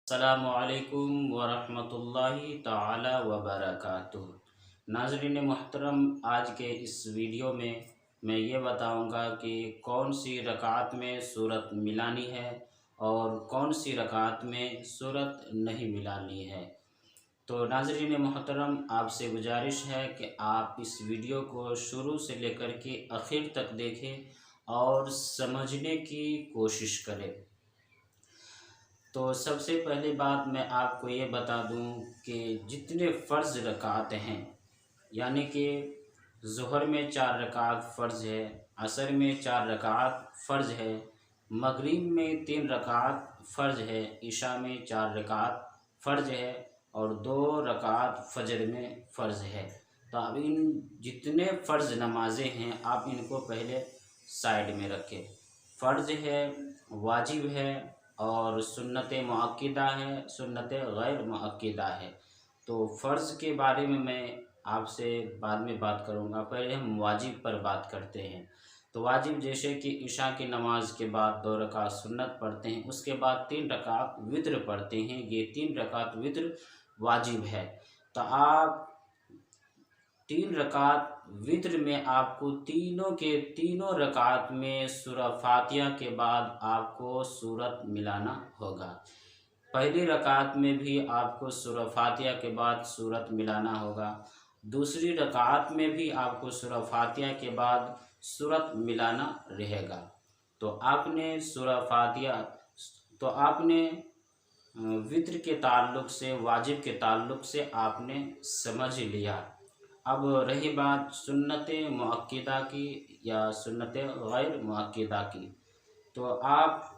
अस्सलामुअलैकुम वरहमतुल्लाहि ताला वबरकातुह। नाज़रीन मोहतरम, आज के इस वीडियो में मैं ये बताऊंगा कि कौन सी रकात में सूरत मिलानी है और कौन सी रकात में सूरत नहीं मिलानी है। तो नाज़रीन मोहतरम, आपसे गुजारिश है कि आप इस वीडियो को शुरू से लेकर के आखिर तक देखें और समझने की कोशिश करें। तो सबसे पहली बात मैं आपको ये बता दूं कि जितने फ़र्ज़ रकात हैं, यानी कि ज़ोहर में 4 रकात फ़र्ज़ है, असर में 4 रकात फ़र्ज़ है, मगरिब में 3 रकात फ़र्ज़ है, इशा में 4 रकात फ़र्ज़ है और 2 रकात फ़जर में फ़र्ज़ है। तो अब इन जितने फ़र्ज़ नमाज़ें हैं आप इनको पहले साइड में रखें। फ़र्ज़ है, वाजिब है और सुन्नत मुअक्किदा है, सुन्नत गैर मुअक्किदा है। तो फ़र्ज़ के बारे में मैं आपसे बाद में बात करूँगा, पहले हम वाजिब पर बात करते हैं। तो वाजिब जैसे कि इशा की नमाज के बाद 2 रकात सुन्नत पढ़ते हैं, उसके बाद 3 रकात वित्र पढ़ते हैं, ये 3 रकात वित्र वाजिब है। तो आप 3 रकात वित्र में आपको तीनों के तीनों रकात में सूरह फातिहा के बाद आपको सूरत मिलाना होगा। पहली रकात में भी आपको सूरह फातिहा के बाद सूरत मिलाना होगा, दूसरी रकात में भी आपको सूरह फातिहा के बाद सूरत मिलाना रहेगा। तो आपने सूरह फातिहा तो आपने वित्र के ताल्लुक़ से, वाजिब के ताल्लुक़ से आपने समझ लिया। अब रही बात सुन्नत मुअक्किदा की या सुन्नत गैर मुअक्किदा की, तो आप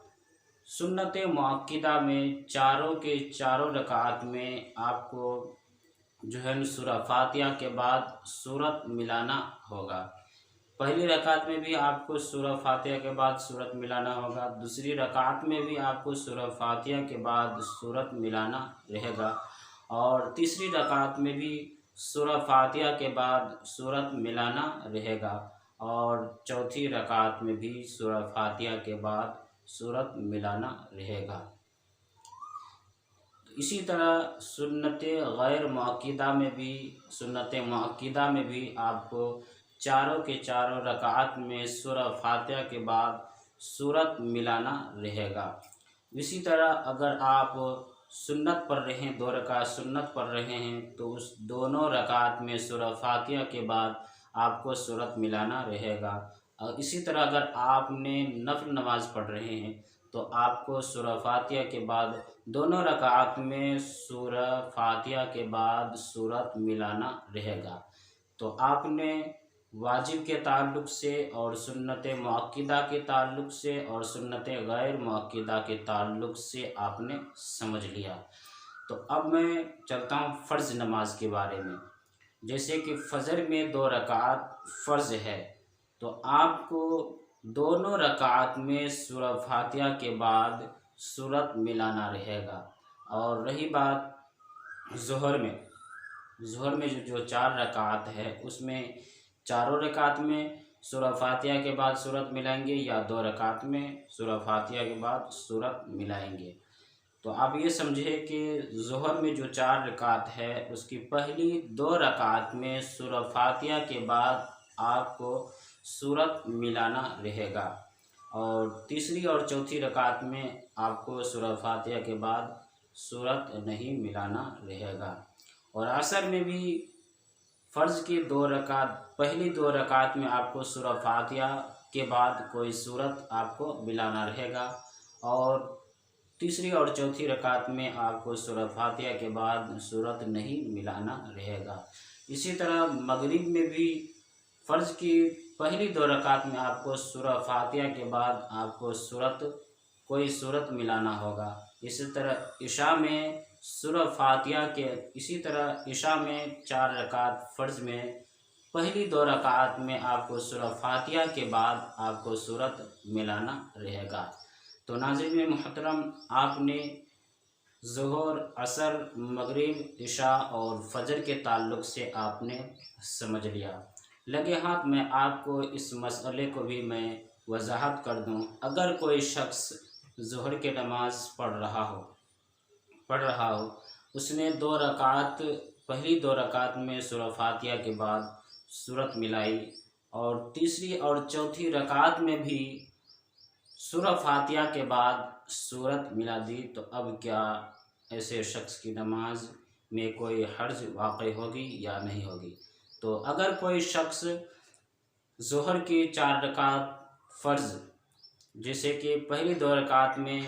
सुन्नत मुअक्किदा में चारों के चारों रकात में आपको जो है सूरह फातिहा के बाद सूरत मिलाना होगा। पहली रकात में भी आपको सूरह फातिहा के बाद सूरत मिलाना होगा, दूसरी रकात में भी आपको सूरह फातिहा के बाद सूरत मिलाना रहेगा और तीसरी रकात में भी सूरह फातिहा के बाद सूरत मिलाना रहेगा और चौथी रकात में भी सूरह फातिहा के बाद सूरत मिलाना रहेगा। इसी तरह सुन्नत मुअक्किदा में भी आपको चारों के चारों रकात में सूरह फातिहा के बाद सूरत मिलाना रहेगा। इसी तरह अगर आप सुन्नत पढ़ रहे हैं, 2 रकात सुन्नत पढ़ रहे हैं, तो उस दोनों रकात में सूरह फातिहा के बाद आपको सूरत मिलाना रहेगा। और इसी तरह अगर आपने नफ़िल नमाज़ पढ़ रहे हैं तो आपको सूरह फातिहा के बाद दोनों रकात में सूरह फातिहा के बाद सूरत मिलाना रहेगा। तो आपने वाजिब के ताल्लुक़ से और सुन्नत मुअक्किदा के ताल्लुक़ से और सुन्नत गैर मुअक्किदा के ताल्लुक़ से आपने समझ लिया। तो अब मैं चलता हूँ फ़र्ज़ नमाज के बारे में। जैसे कि फ़जर में 2 रकात फ़र्ज़ है, तो आपको दोनों रकात में सूरह फातिहा के बाद सूरत मिलाना रहेगा। और रही बात ज़ोहर में जो 4 रकात है उसमें चारों रकात में सूरह फातिहा के बाद सूरत मिलाएंगे या 2 रकात में सूरह फातिहा के बाद सूरत मिलाएंगे। तो आप ये समझिए कि ज़ोहर में जो 4 रकात है उसकी पहली 2 रकात में सूरह फातिहा के बाद आपको सूरत मिलाना रहेगा और तीसरी और चौथी रकात में आपको सूरह फातिहा के बाद सूरत नहीं मिलाना रहेगा। और असर में भी फ़र्ज़ की 2 रकात, पहली 2 रकात में आपको सूरह फातिहा के बाद कोई सूरत आपको मिलाना रहेगा और तीसरी और चौथी रकात में आपको सूरह फातिहा के बाद सूरत नहीं मिलाना रहेगा। इसी तरह मगरिब में भी फ़र्ज़ की पहली 2 रकात में आपको सूरह फातिहा के बाद आपको कोई सूरत मिलाना होगा। इसी तरह इशा में इशा में 4 रकात फ़र्ज़ में पहली 2 रकात में आपको सूरह फातिहा के बाद आपको सूरत मिलाना रहेगा। तो नाज़रीन मुहतरम, आपने ज़ोहर, असर, मगरिब, इशा और फ़जर के ताल्लुक़ से आपने समझ लिया। लगे हाथ मैं आपको इस मसले को भी मैं वज़ाहत कर दूं। अगर कोई शख्स ज़ोहर की नमाज़ पढ़ रहा हो پڑھ رہا ہو اس نے 2 رکعت پہلی 2 رکعت میں سورہ فاتحہ کے بعد سورت ملائی، اور تیسری اور چوتھی رکعت میں بھی سورہ فاتحہ کے بعد سورت ملا دی، تو اب کیا ایسے شخص کی نماز میں کوئی حرج واقع ہوگی یا نہیں ہوگی؟ تو اگر کوئی شخص ظہر کی 4 رکعت فرض، جیسے کہ پہلی 2 رکعت میں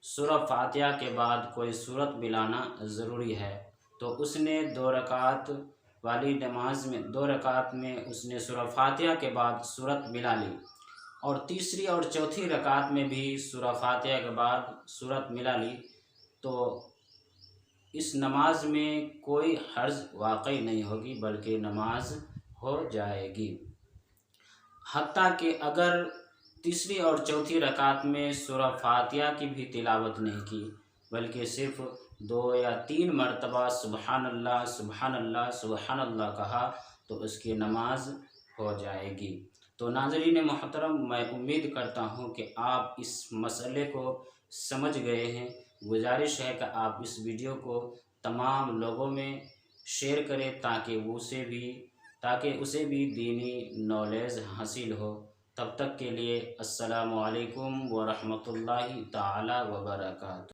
سورہ فاتحہ کے بعد کوئی سورت ملانا ضروری ہے، تو اس نے 2 رکعت والی نماز میں 2 رکعت میں اس نے سورہ فاتحہ کے بعد سورت ملا لی، اور تیسری اور چوتھی رکعت میں بھی سورہ فاتحہ کے بعد سورت ملا لی، تو اس نماز میں کوئی حرج واقع نہیں ہوگی بلکہ نماز ہو جائے گی۔ حتیٰ کہ اگر تیسری اور چوتھی رکعت میں سورہ فاتحہ کی بھی تلاوت نہیں کی بلکہ صرف 2 یا 3 مرتبہ سبحان اللہ سبحان اللہ سبحان اللہ کہا، تو اس کی نماز ہو جائے گی۔ تو ناظرین محترم، میں امید کرتا ہوں کہ آپ اس مسئلے کو سمجھ گئے ہیں۔ گزارش ہے کہ آپ اس ویڈیو کو تمام لوگوں میں شیئر کریں تاکہ اسے بھی دینی نالج حاصل ہو۔ تب تک کے لیے السلام علیکم ورحمۃ اللہ تعالی وبرکاتہ۔